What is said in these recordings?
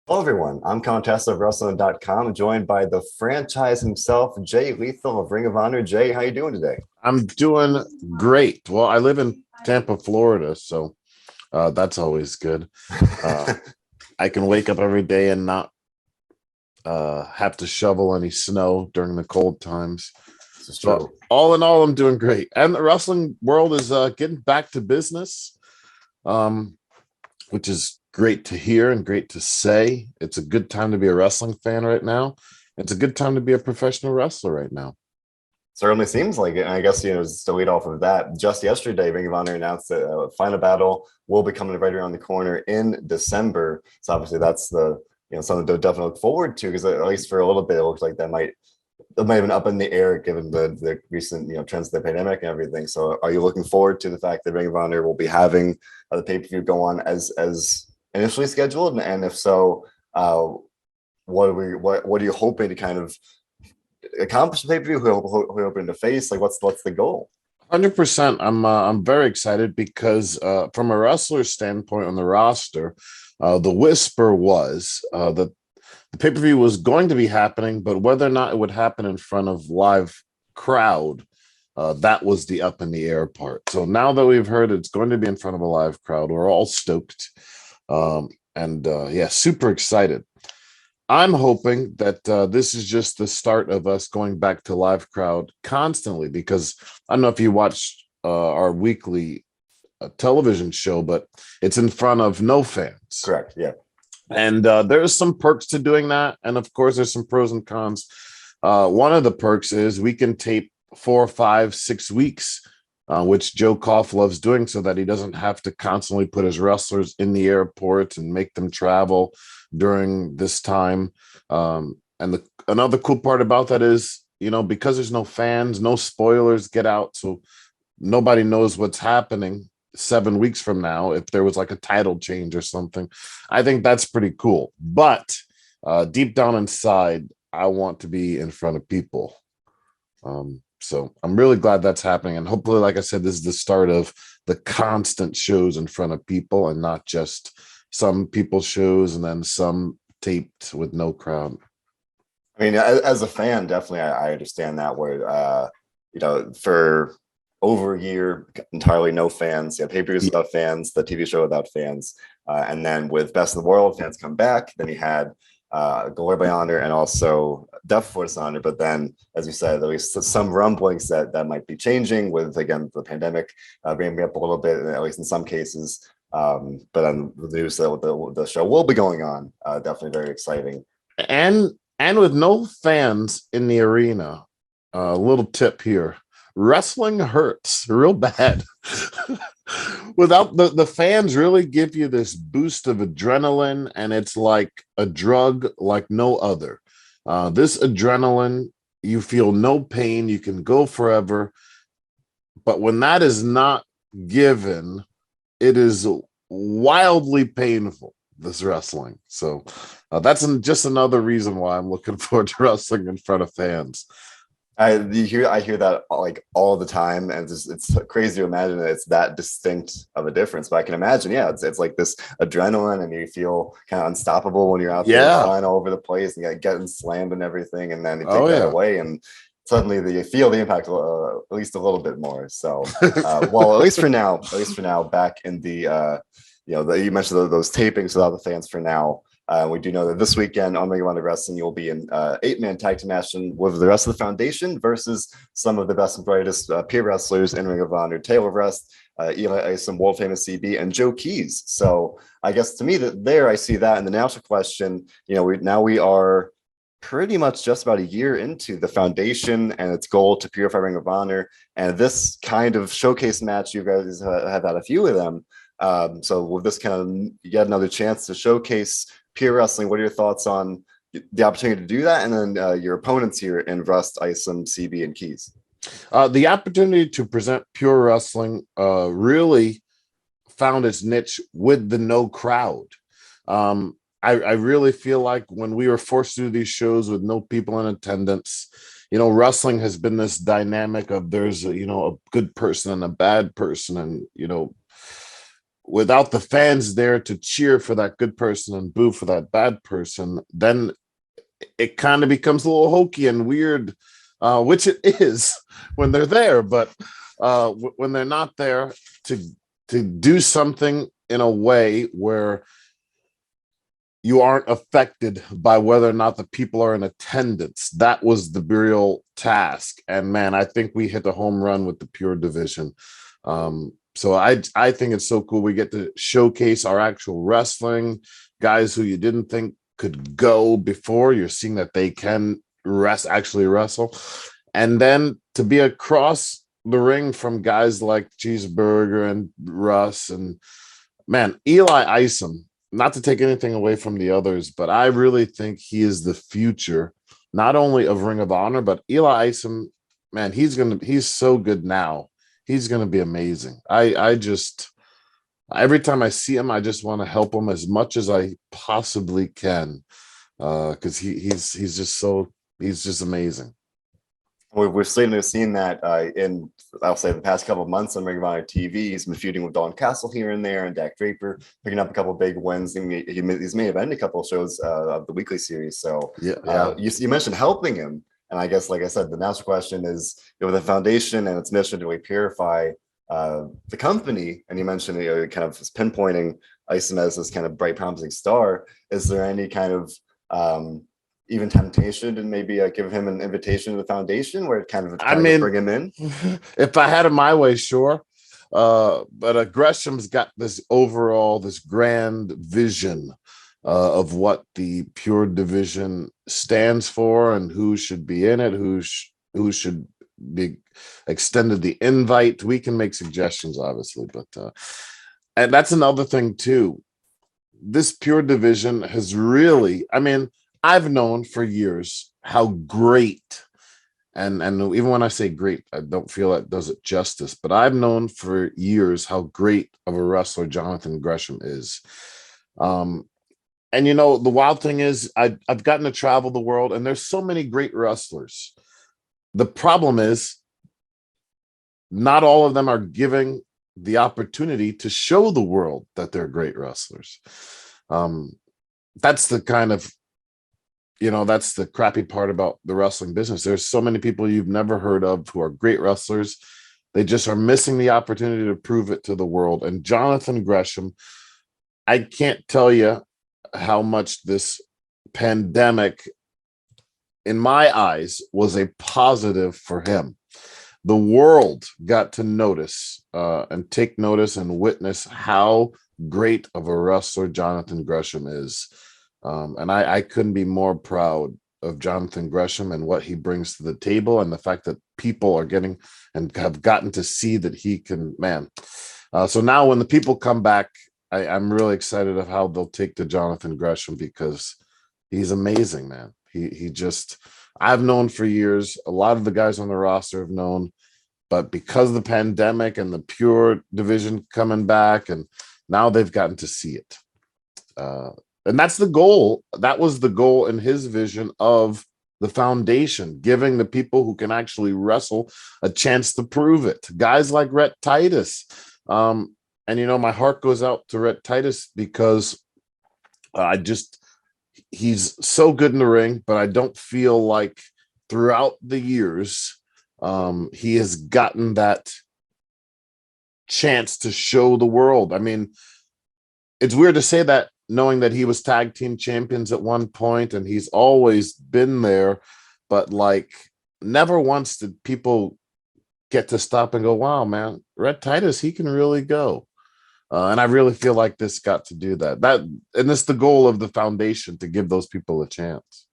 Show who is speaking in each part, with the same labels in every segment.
Speaker 1: Hello, everyone. I'm Colin Tessier of WrestleZone.com, joined by the franchise himself, Jay Lethal of Ring of Honor. Jay, how you doing today?
Speaker 2: I'm doing great. Well, I live in Tampa, Florida, so that's always good. Uh, I can wake up every day and not have to shovel any snow during the cold times.
Speaker 1: This is
Speaker 2: So,
Speaker 1: true.
Speaker 2: all in all, I'm doing great. And the wrestling world is getting back to business, um, which is great to hear and great to say. It's a good time to be a wrestling fan right now. It's a good time to be a professional wrestler right now.
Speaker 1: Certainly seems like it. And I guess, just to lead off of that, just yesterday, Ring of Honor announced that Final Battle will be coming right around the corner in December. So obviously that's something to definitely look forward to, because at least for a little bit, it looks like that might have been up in the air given the recent trends of the pandemic and everything. So are you looking forward to the fact that Ring of Honor will be having the pay-per-view go on as initially scheduled? And if so, what are you hoping to kind of accomplish the pay-per-view? Who are you hoping to face? Like what's the goal?
Speaker 2: 100%. I'm very excited because from a wrestler standpoint on the roster, the whisper was that the pay-per-view was going to be happening, but whether or not it would happen in front of live crowd, that was the up in the air part. So now that we've heard it's going to be in front of a live crowd, we're all stoked. And yeah, super excited. I'm hoping that this is just the start of us going back to live crowd constantly, because I don't know if you watched our weekly television show, but it's in front of no fans.
Speaker 1: Correct. Yeah.
Speaker 2: And there's some perks to doing that. And of course, there's some pros and cons. One of the perks is we can tape 4, 5, 6 weeks, which Joe Koff loves doing, so that he doesn't have to constantly put his wrestlers in the airport and make them travel during this time. And another cool part about that is, because there's no fans, no spoilers get out. So nobody knows what's happening 7 weeks from now if there was like a title change or something. I think that's pretty cool. But deep down inside, I want to be in front of people. So I'm really glad that's happening. And hopefully, like I said, this is the start of the constant shows in front of people and not just some people's shows and then some taped with no crowd.
Speaker 1: I mean, as a fan, definitely, I understand that, where for over a year, entirely no fans. Yeah, pay-per-views without fans, the TV show without fans, and then with Best of the World, fans come back. Then you had Glory by Honor and also Death Force Honor. But then, as you said, at least some rumblings that might be changing with, again, the pandemic bringing up a little bit, at least in some cases. But on the news that the show will be going on, definitely very exciting.
Speaker 2: And with no fans in the arena, a little tip here: wrestling hurts real bad. Without the fans, really give you this boost of adrenaline, and it's like a drug like no other. This adrenaline, you feel no pain, you can go forever. But when that is not given, it is wildly painful, this wrestling. So that's just another reason why I'm looking forward to wrestling in front of fans.
Speaker 1: I hear that like all the time, and it's crazy to imagine that it's that distinct of a difference. But I can imagine, yeah, it's like this adrenaline, and you feel kind of unstoppable when you're out there flying all over the place and you're getting slammed and everything, and then you take that away, and suddenly you feel the impact at least a little bit more. So, well, at least for now, back in the you mentioned those tapings without the fans for now. We do know that this weekend on Ring of Honor Wrestling, you'll be in 8-man tag team match with the rest of the foundation versus some of the best and brightest peer wrestlers in Ring of Honor: Taylor Rest, Eli Isom, world famous CB, and Joe Keys. So I guess to me I see that. And the natural question, we are pretty much just about a year into the foundation and its goal to purify Ring of Honor. And this kind of showcase match, you guys have had a few of them. So with this kind of yet another chance to showcase pure wrestling, what are your thoughts on the opportunity to do that, and then your opponents here in Rust, Isom, CB, and Keys?
Speaker 2: The opportunity to present pure wrestling really found its niche with the no crowd. I really feel like when we were forced to do these shows with no people in attendance, wrestling has been this dynamic of there's a good person and a bad person, and without the fans there to cheer for that good person and boo for that bad person, then it kind of becomes a little hokey and weird, which it is when they're there. But when they're not there, to do something in a way where you aren't affected by whether or not the people are in attendance, that was the real task. And man, I think we hit a home run with the pure division. So I think it's so cool. We get to showcase our actual wrestling, guys who you didn't think could go before. You're seeing that they can actually wrestle. And then to be across the ring from guys like Cheeseburger and Russ and, man, Eli Isom, not to take anything away from the others, but I really think he is the future, not only of Ring of Honor, but Eli Isom, man, he's so good now. He's going to be amazing. I just, every time I see him, I just want to help him as much as I possibly can. Cause he's just amazing.
Speaker 1: We've seen that in, I'll say, the past couple of months on Ring of Honor TV. He's been feuding with Don Castle here and there, and Dak Draper picking up a couple of big wins. He's may have ended a couple of shows of the weekly series. So you mentioned helping him, and I guess, like I said, the next question is, with the foundation and its mission to really purify the company, and you mentioned kind of pinpointing Isom as this kind of bright, promising star. Is there any kind of even temptation to maybe give him an invitation to the foundation where it kind of bring him in?
Speaker 2: If I had it my way, sure. But Gresham's got this grand vision of what the pure division stands for and who should be in it, who should be extended the invite. We can make suggestions, obviously, but and that's another thing too. This pure division has really, I mean, I've known for years how great, and even when I say great, I don't feel that does it justice, but I've known for years how great of a wrestler Jonathan Gresham is. And the wild thing is, I've gotten to travel the world, and there's so many great wrestlers. The problem is, not all of them are giving the opportunity to show the world that they're great wrestlers. That's the kind of, that's the crappy part about the wrestling business. There's so many people you've never heard of who are great wrestlers. They just are missing the opportunity to prove it to the world. And Jonathan Gresham, I can't tell you how much this pandemic, in my eyes, was a positive for him. The world got to notice and take notice and witness how great of a wrestler Jonathan Gresham is. And I couldn't be more proud of Jonathan Gresham and what he brings to the table, and the fact that people are getting and have gotten to see that he can, man. So now when the people come back, I'm really excited of how they'll take to Jonathan Gresham, because he's amazing, man. He just, I've known for years, a lot of the guys on the roster have known, but because of the pandemic and the pure division coming back, and now they've gotten to see it. And that's the goal. That was the goal in his vision of the foundation, giving the people who can actually wrestle a chance to prove it. Guys like Rhett Titus. And, my heart goes out to Rhett Titus, because he's so good in the ring, but I don't feel like throughout the years, he has gotten that chance to show the world. I mean, it's weird to say that, knowing that he was tag team champions at one point and he's always been there, but never once did people get to stop and go, wow, man, Rhett Titus, he can really go. And I really feel like this got to do that. And it's the goal of the foundation, to give those people a chance.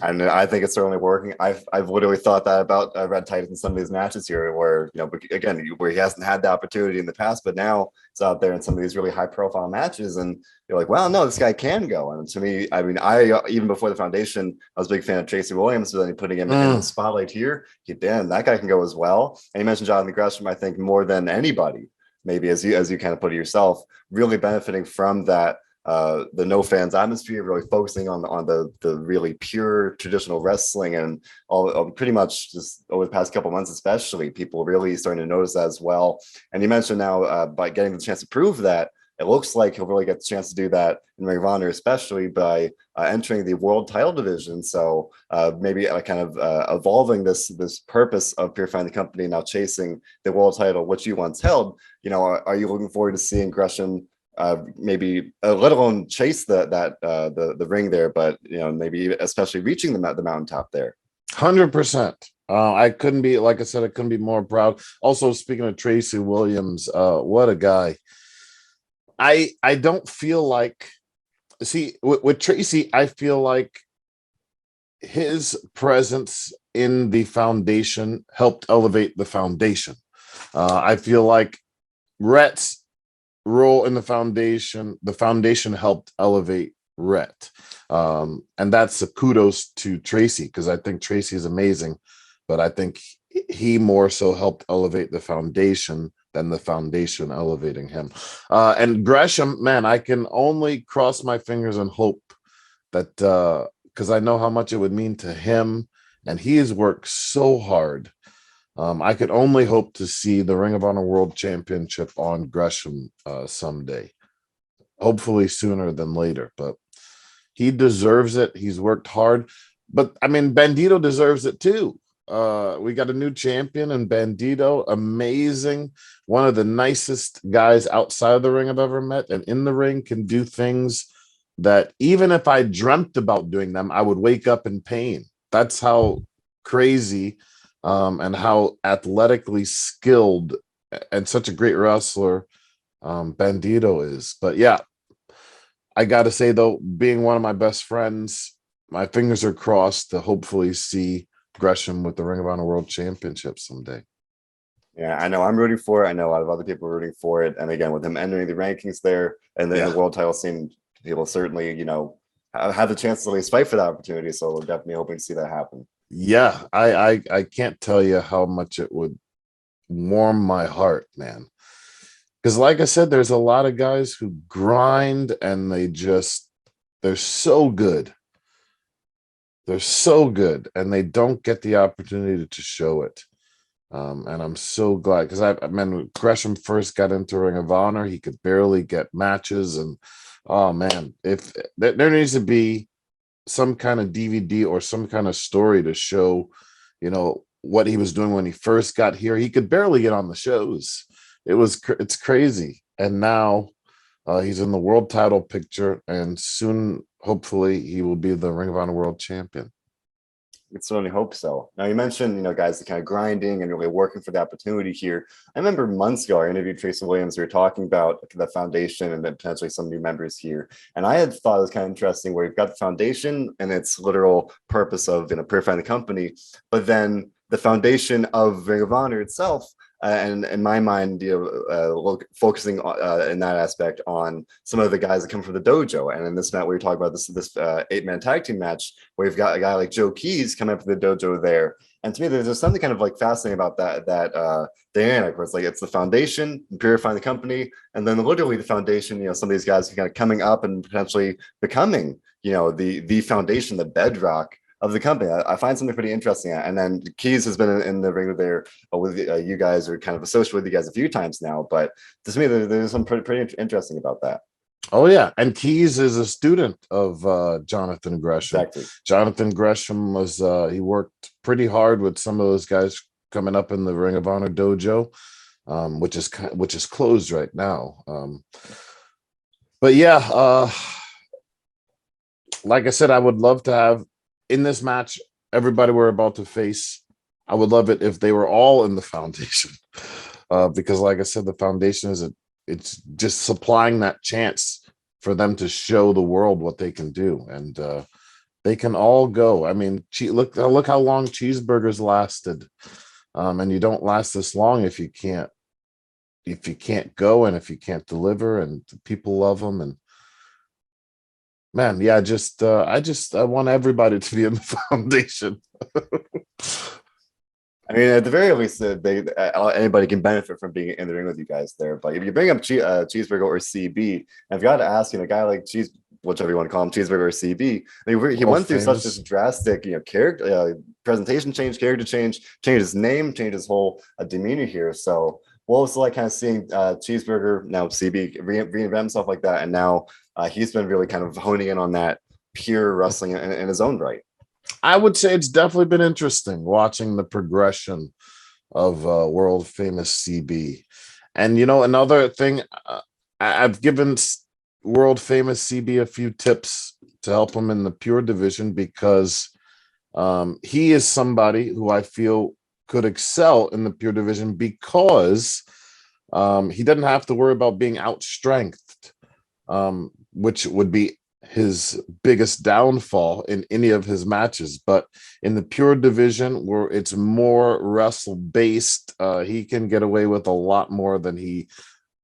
Speaker 1: And I think it's certainly working. I've literally thought that about Rhett Titus in some of these matches here, where where he hasn't had the opportunity in the past, but now it's out there in some of these really high profile matches, and you're like, wow, no, this guy can go. And to me, I mean, I even before the foundation, I was a big fan of Tracy Williams, so then putting him in the spotlight here, that guy can go as well. And you mentioned Jonathan Gresham, I think more than anybody, maybe as you kind of put it yourself, really benefiting from that the no fans atmosphere, really focusing on the really pure traditional wrestling, and all pretty much just over the past couple months, especially people really starting to notice that as well. And you mentioned now by getting the chance to prove that, it looks like he'll really get the chance to do that in Ring of Honor, especially by entering the world title division. So maybe kind of evolving this purpose of purifying the company, now chasing the world title, which you once held. You know, are you looking forward to seeing Gresham maybe let alone chase the ring there, but you know, maybe especially reaching the mountaintop there?
Speaker 2: 100%. I couldn't be, like I said, I couldn't be more proud. Also, speaking of Tracy Williams, what a guy. I don't feel like, see, with Tracy, I feel like his presence in the foundation helped elevate the foundation. I feel like Rhett's role in the foundation helped elevate Rhett. And that's a kudos to Tracy, because I think Tracy is amazing, but I think he more so helped elevate the foundation than the foundation elevating him. And Gresham, man, I can only cross my fingers and hope that, because I know how much it would mean to him, and he has worked so hard. I could only hope to see the Ring of Honor World Championship on Gresham someday, hopefully sooner than later, but he deserves it. He's worked hard, but I mean, Bandito deserves it too. We got a new champion in Bandito, amazing, one of the nicest guys outside of the ring I've ever met, and in the ring can do things that even if I dreamt about doing them, I would wake up in pain. That's how crazy and how athletically skilled and such a great wrestler Bandito is. But yeah, I got to say, though, being one of my best friends, my fingers are crossed to hopefully see Gresham with the Ring of Honor World Championship someday.
Speaker 1: Yeah, I know I'm rooting for it. I know a lot of other people are rooting for it. And again, with him entering the rankings there and the world title scene, people certainly, you know, have the chance to at least fight for that opportunity. So we're definitely hoping to see that happen.
Speaker 2: Yeah, I can't tell you how much it would warm my heart, man. Because like I said, there's a lot of guys who grind and they're so good. They're so good, and they don't get the opportunity to show it. And I'm so glad, because I mean, when Gresham first got into Ring of Honor, he could barely get matches. And oh man, if there needs to be some kind of DVD or some kind of story to show, you know, what he was doing when he first got here. He could barely get on the shows. It's crazy. And now he's in the world title picture, and soon, hopefully, he will be the Ring of Honor World Champion.
Speaker 1: I certainly hope so. Now, you mentioned, you know, guys kind of grinding and really working for the opportunity here. I remember months ago, I interviewed Tracy Williams. We were talking about the foundation and then potentially some new members here. And I had thought it was kind of interesting where you've got the foundation and its literal purpose of, you know, purifying the company, but then the foundation of Ring of Honor itself. And in my mind, you know, focusing in that aspect on some of the guys that come from the dojo. And in this match, we were talking about this 8-man tag team match where you've got a guy like Joe Keys coming up to the dojo there. And to me, there's something kind of like fascinating about that dynamic where it's like it's the foundation, purifying the company, and then literally the foundation. You know, some of these guys are kind of coming up and potentially becoming, you know, the foundation, the bedrock of the company. I find something pretty interesting. And then Keys has been in the ring there with you guys, or kind of associated with you guys a few times now. But to me, there's something pretty interesting about that.
Speaker 2: Oh yeah, and Keys is a student of Jonathan Gresham.
Speaker 1: Exactly.
Speaker 2: Jonathan Gresham was he worked pretty hard with some of those guys coming up in the Ring of Honor dojo, which is closed right now. But yeah, like I said, I would love to have in this match everybody we're about to face. I would love it if they were all in the foundation, because like I said, the foundation it's just supplying that chance for them to show the world what they can do, and they can all go. I mean, look how long Cheeseburgers lasted, and you don't last this long if you can't go and if you can't deliver, and people love them. And man, yeah, I want everybody to be in the foundation.
Speaker 1: I mean, at the very least, anybody can benefit from being in the ring with you guys there. But if you bring up Cheeseburger or CB, I've got to ask, a guy like whichever you want to call him, Cheeseburger or CB, I mean, he
Speaker 2: World
Speaker 1: went through such this
Speaker 2: famous.
Speaker 1: drastic, character presentation change, character change, change his name, change his whole demeanor here. So, what was it like kind of seeing Cheeseburger, now CB, reinvent himself like that, and now he's been really kind of honing in on that pure wrestling in his own right.
Speaker 2: I would say it's definitely been interesting watching the progression of world famous CB. And another thing, I've given world famous CB a few tips to help him in the pure division because he is somebody who I feel could excel in the pure division because he doesn't have to worry about being outstrengthed, which would be his biggest downfall in any of his matches. But in the pure division, where it's more wrestle based, he can get away with a lot more than he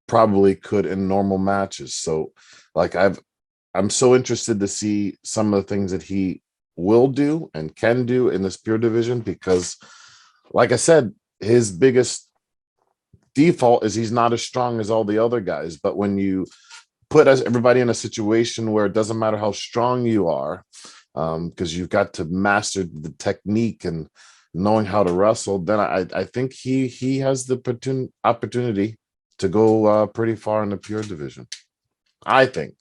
Speaker 2: probably could in normal matches. So, like I'm so interested to see some of the things that he will do and can do in this pure division because, like I said, his biggest default is he's not as strong as all the other guys. But when you put everybody in a situation where it doesn't matter how strong you are, because you've got to master the technique and knowing how to wrestle, then I think he has the opportunity to go pretty far in the pure division. I think.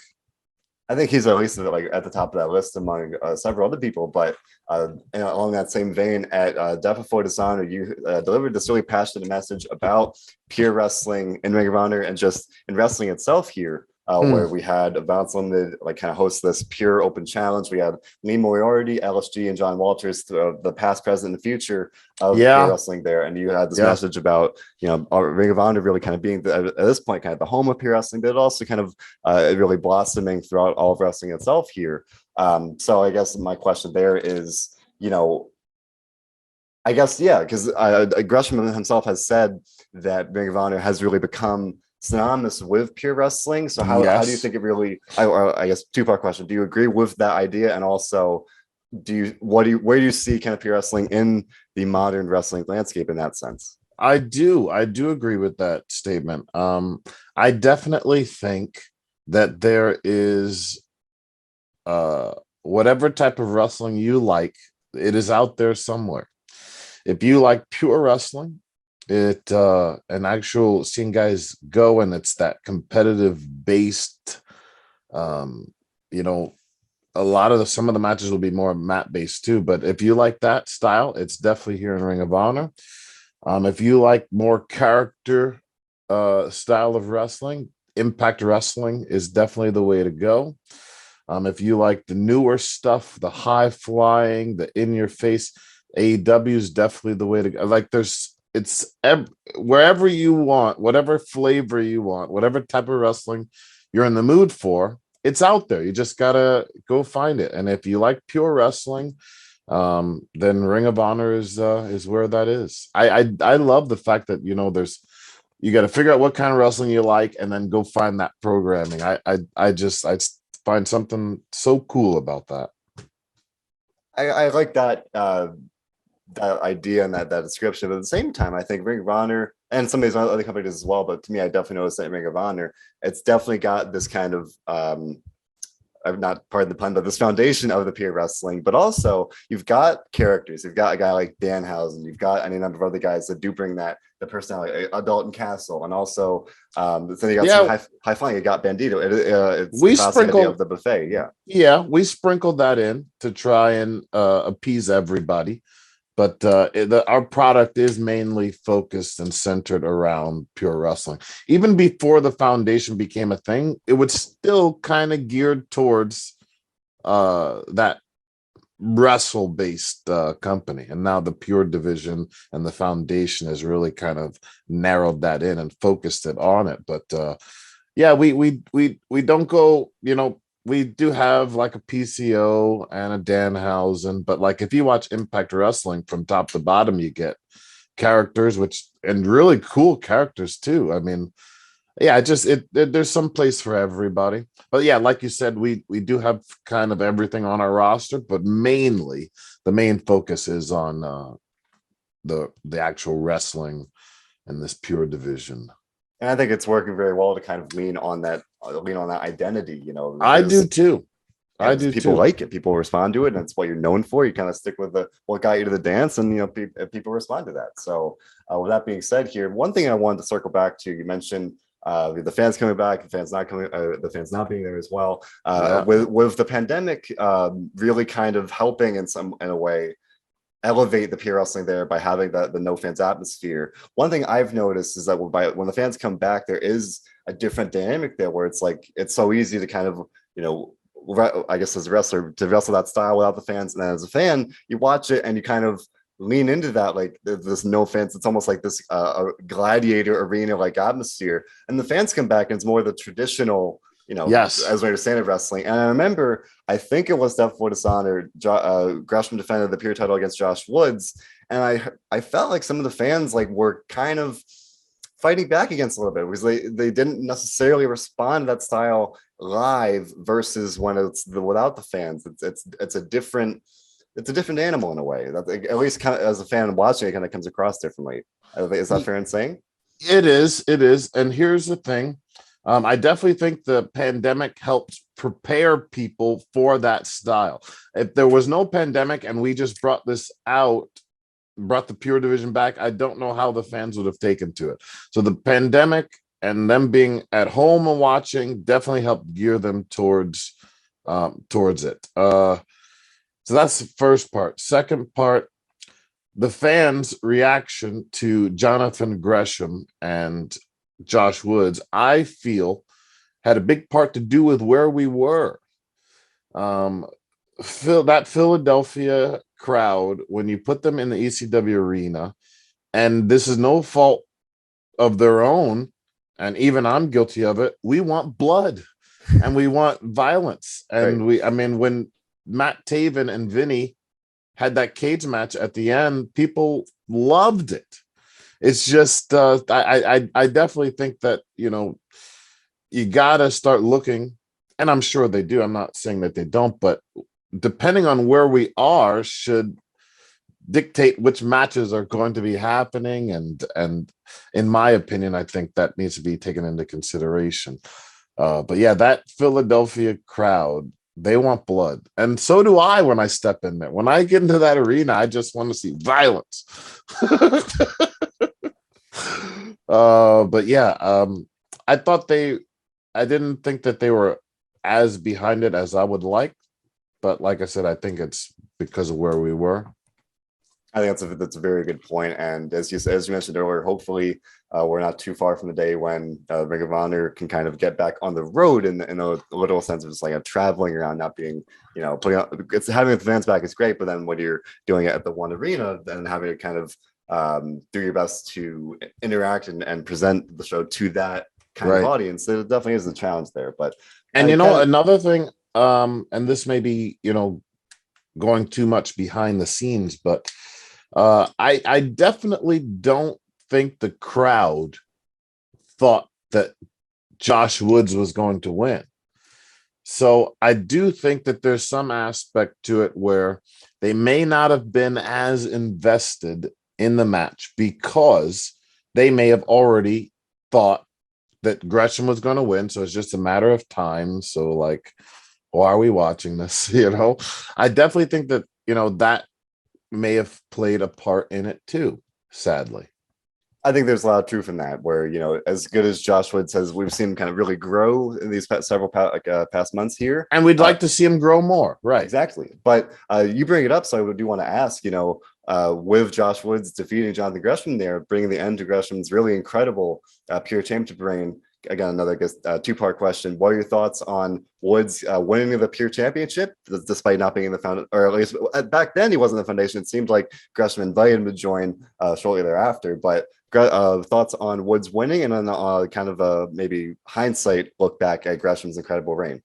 Speaker 1: I think he's at least like at the top of that list among several other people. But along that same vein, at Death Before Dishonor, you delivered this really passionate message about pure wrestling in Ring of Honor and just in wrestling itself here. Where we had Advance Limited like kind of host this pure open challenge. We had Lee Moriarty, LSG, and John Walters, the past, present, and future of pure wrestling there. And you had this message about Ring of Honor really kind of being at this point kind of the home of pure wrestling, but it also kind of really blossoming throughout all of wrestling itself here. So I guess my question there is, I guess because Gresham himself has said that Ring of Honor has really become synonymous with pure wrestling. So how do you think it really? I guess two-part question: do you agree with that idea, and also where do you see kind of pure wrestling in the modern wrestling landscape in that sense?
Speaker 2: I do agree with that statement. I definitely think that there is whatever type of wrestling you like, it is out there somewhere. If you like pure wrestling, an actual seeing guys go, and it's that competitive based, a lot of some of the matches will be more mat based too, but if you like that style, it's definitely here in Ring of Honor. If you like more character style of wrestling, Impact Wrestling is definitely the way to go. If you like the newer stuff, the high flying, the in your face, AEW is definitely the way to go. Like wherever you want, whatever flavor you want, whatever type of wrestling you're in the mood for, it's out there. You just gotta go find it. And if you like pure wrestling, then Ring of Honor is where that is. I love the fact that you got to figure out what kind of wrestling you like and then go find that programming. I find something so cool about that.
Speaker 1: I like that that idea and that description. But at the same time, I think Ring of Honor and some of these other companies as well, but to me, I definitely noticed that in Ring of Honor, it's definitely got this kind of not pardon the pun, but this foundation of the pure wrestling. But also, you've got characters. You've got a guy like Danhausen. You've got any number of other guys that do bring the personality. Dalton Castle, and also then you got some high flying. You got Bandito. It's
Speaker 2: we
Speaker 1: the sprinkled of the buffet.
Speaker 2: Yeah, we sprinkled that in to try and appease everybody. But our product is mainly focused and centered around pure wrestling. Even before the foundation became a thing, it was still kind of geared towards that wrestle-based company. And now the pure division and the foundation has really kind of narrowed that in and focused it on it. But we don't go, we do have like a PCO and a Danhausen, but like if you watch Impact Wrestling from top to bottom, you get characters and really cool characters too. I mean, there's some place for everybody. But yeah, like you said, we do have kind of everything on our roster, but mainly the main focus is on the actual wrestling and this pure division.
Speaker 1: And I think it's working very well to kind of lean on that identity,
Speaker 2: I do
Speaker 1: because
Speaker 2: too.
Speaker 1: yeah,
Speaker 2: I
Speaker 1: because
Speaker 2: do
Speaker 1: people
Speaker 2: too.
Speaker 1: like it, people respond to it, and it's what you're known for. You kind of stick with what got you to the dance, and people respond to that. So, with that being said, here one thing I wanted to circle back to, you mentioned the fans coming back, the fans not being there as well.
Speaker 2: Yeah.
Speaker 1: With the pandemic really kind of helping in a way elevate the pure wrestling there by having the no fans atmosphere. One thing I've noticed is that when the fans come back, there is a different dynamic there where it's like it's so easy to kind of I guess as a wrestler to wrestle that style without the fans, and then as a fan you watch it and you kind of lean into that, like this no fans. It's almost like this gladiator arena like atmosphere, and the fans come back and it's more the traditional,
Speaker 2: Yes.
Speaker 1: as we understand of wrestling. And I remember, I think it was Steph Fortuson or Gresham defended the pure title against Josh Woods, and I felt like some of the fans like were kind of fighting back against a little bit because they didn't necessarily respond to that style live versus when it's without the fans. It's a different animal in a way. That at least kind of as a fan watching it kind of comes across differently. Is that fair in saying?
Speaker 2: It is. It is. And here's the thing. I definitely think the pandemic helped prepare people for that style. If there was no pandemic and we just brought the pure division back, I don't know how the fans would have taken to it. So the pandemic and them being at home and watching definitely helped gear them towards it. So that's the first part. Second part, the fans' reaction to Jonathan Gresham and Josh Woods, I feel, had a big part to do with where we were. That Philadelphia crowd, when you put them in the ECW arena, and this is no fault of their own, and even I'm guilty of it, we want blood and we want violence. And
Speaker 1: Right.
Speaker 2: when Matt Taven and Vinny had that cage match at the end, people loved it. It's just I definitely think that you gotta start looking, and I'm sure they do. I'm not saying that they don't, but depending on where we are should dictate which matches are going to be happening, and in my opinion, I think that needs to be taken into consideration. But yeah, that Philadelphia crowd, they want blood. And so do I when I step in there. When I get into that arena, I just want to see violence. But yeah, I didn't think that they were as behind it as I would like. But like I said, I think it's because of where we were.
Speaker 1: I think that's a very good point. And as you mentioned earlier, hopefully we're not too far from the day when Ring of Honor can kind of get back on the road in a literal sense of just like traveling around, not being putting out. It's having the fans back is great, but then when you're doing it at the one arena, then having to kind of do your best to interact and present the show to that kind of
Speaker 2: Right.
Speaker 1: audience. There definitely is a challenge there, but
Speaker 2: And
Speaker 1: I kind of
Speaker 2: another thing, and this may be, going too much behind the scenes, but I definitely don't think the crowd thought that Josh Woods was going to win. So I do think that there's some aspect to it where they may not have been as invested in the match because they may have already thought that Gresham was going to win. So it's just a matter of time. So like, why are we watching this? I definitely think that, that may have played a part in it too, sadly.
Speaker 1: I think there's a lot of truth in that, where as good as Josh Wood says, we've seen him kind of really grow in these past months here.
Speaker 2: And we'd like to see him grow more, right?
Speaker 1: Exactly. But you bring it up, so I do want to ask, with Josh Woods defeating Jonathan Gresham there, bringing the end to Gresham's really incredible pure championship reign. Again, another two-part question. What are your thoughts on Woods winning the pure championship, despite not being in the foundation, or at least back then he wasn't in the foundation. It seemed like Gresham invited him to join shortly thereafter. But thoughts on Woods winning, and then kind of maybe hindsight look back at Gresham's incredible reign.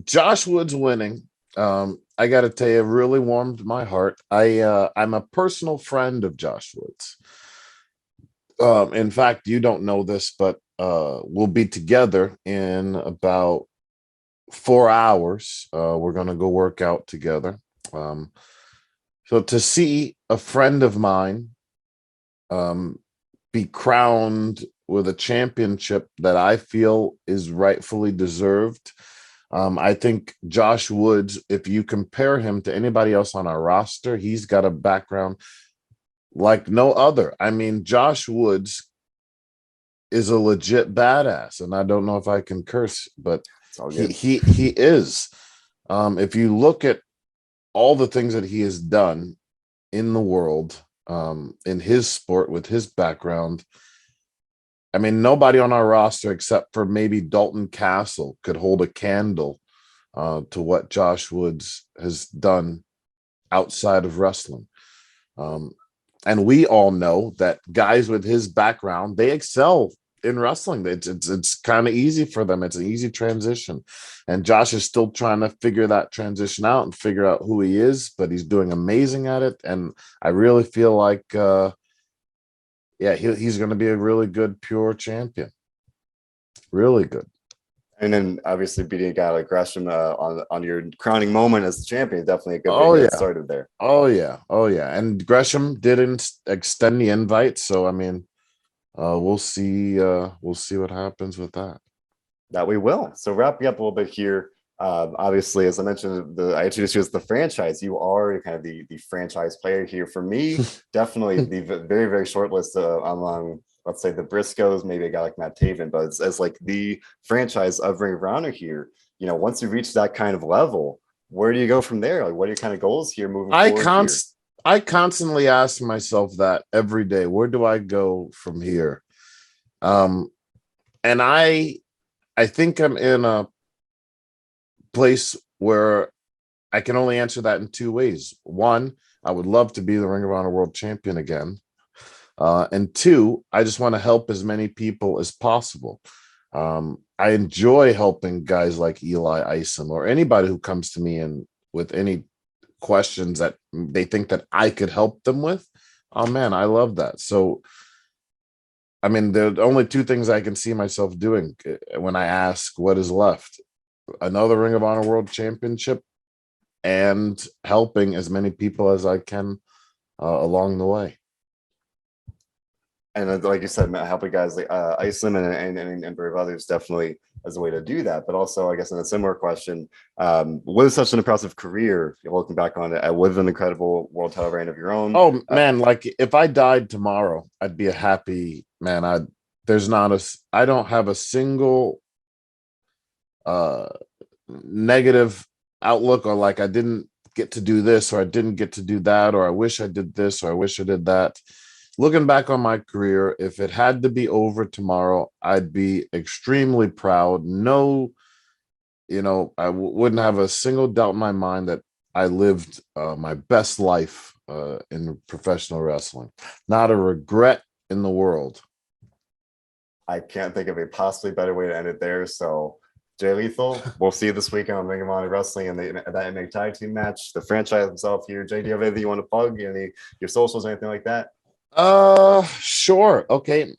Speaker 2: Josh Woods winning, I got to tell you, really warmed my heart. I'm a personal friend of Josh Woods. In fact, you don't know this, but we'll be together in about 4 hours. We're going to go work out together. So to see a friend of mine be crowned with a championship that I feel is rightfully deserved. I think Josh Woods, if you compare him to anybody else on our roster, he's got a background like no other. I mean, Josh Woods is a legit badass, and I don't know if I can curse, but he is. If you look at all the things that he has done in the world, in his sport with his background, I mean, nobody on our roster except for maybe Dalton Castle could hold a candle to what Josh Woods has done outside of wrestling. And we all know that guys with his background, they excel in wrestling. It's kind of easy for them. It's an easy transition. And Josh is still trying to figure that transition out and figure out who he is, but he's doing amazing at it. And I really feel like, he's going to be a really good pure champion. Really good.
Speaker 1: And then obviously beating a guy like Gresham on your crowning moment as the champion, definitely a good way to get started there.
Speaker 2: Oh yeah. And Gresham didn't extend the invite, so I mean, we'll see what happens with that.
Speaker 1: That we will. So wrapping up a little bit here. Obviously, as I mentioned, I introduced you as the franchise. You are kind of the franchise player here. For me, definitely the very, very short list among, let's say, the Briscoes, maybe a guy like Matt Taven, but as like the franchise of Ring of Honor here, once you reach that kind of level, where do you go from there? Like, what are your kind of goals here moving forward?
Speaker 2: I constantly ask myself that every day. Where do I go from here? And I think I'm in a place where I can only answer that in two ways. One, I would love to be the Ring of Honor World Champion again. And two, I just want to help as many people as possible. I enjoy helping guys like Eli Isom or anybody who comes to me and with any questions that they think that I could help them with. Oh man, I love that. So, I mean, there are only two things I can see myself doing when I ask what is left. Another Ring of Honor World Championship and helping as many people as I can along the way.
Speaker 1: And like you said, helping guys like Iceland and brave others definitely as a way to do that. But also, I guess in a similar question, with such an impressive career, looking back on it, with an incredible world title reign of your own.
Speaker 2: Oh man, like if I died tomorrow, I'd be a happy man. I don't have a single negative outlook, or like I didn't get to do this, or I didn't get to do that, or I wish I did this, or I wish I did that. Looking back on my career, if it had to be over tomorrow, I'd be extremely proud. No, I wouldn't have a single doubt in my mind that I lived my best life in professional wrestling. Not a regret in the world.
Speaker 1: I can't think of a possibly better way to end it there. So, Jay Lethal, we'll see you this weekend on Ring of Honor Wrestling and that MMA tag team match. The franchise himself here. Jay, do you have anything you want to plug? Your socials, anything like that?
Speaker 2: Sure. Okay.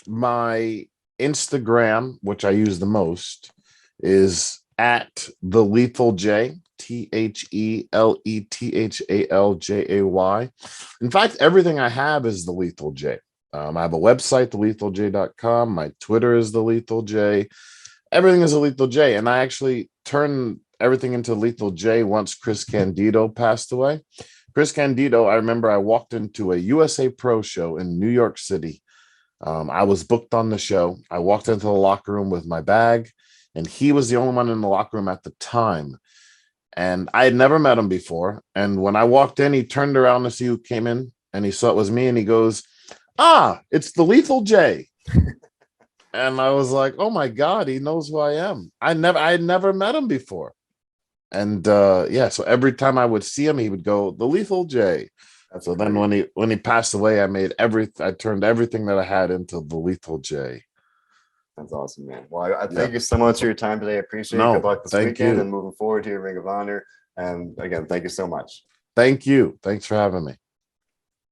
Speaker 2: My Instagram, which I use the most, is at the Lethal J, TheLethaljay. In fact, everything I have is the Lethal J. I have a website, thelethaljay.com. My Twitter is the Lethal J. Everything is a Lethal J. And I actually turned everything into Lethal J once Chris Candido passed away. Chris Candido, I remember I walked into a USA Pro show in New York City. I was booked on the show. I walked into the locker room with my bag, and he was the only one in the locker room at the time. And I had never met him before. And when I walked in, he turned around to see who came in, and he saw it was me, and he goes, it's the Lethal J. And I was like, oh my God, he knows who I am. I had never met him before. And so every time I would see him, he would go, the Lethal J. So then when he passed away, I turned everything that I had into the Lethal J.
Speaker 1: That's awesome, man. Well, I thank you so much for your time today. I appreciate it. Good luck this weekend and moving forward here, Ring of Honor. And again, thank you so much.
Speaker 2: Thank you. Thanks for having me.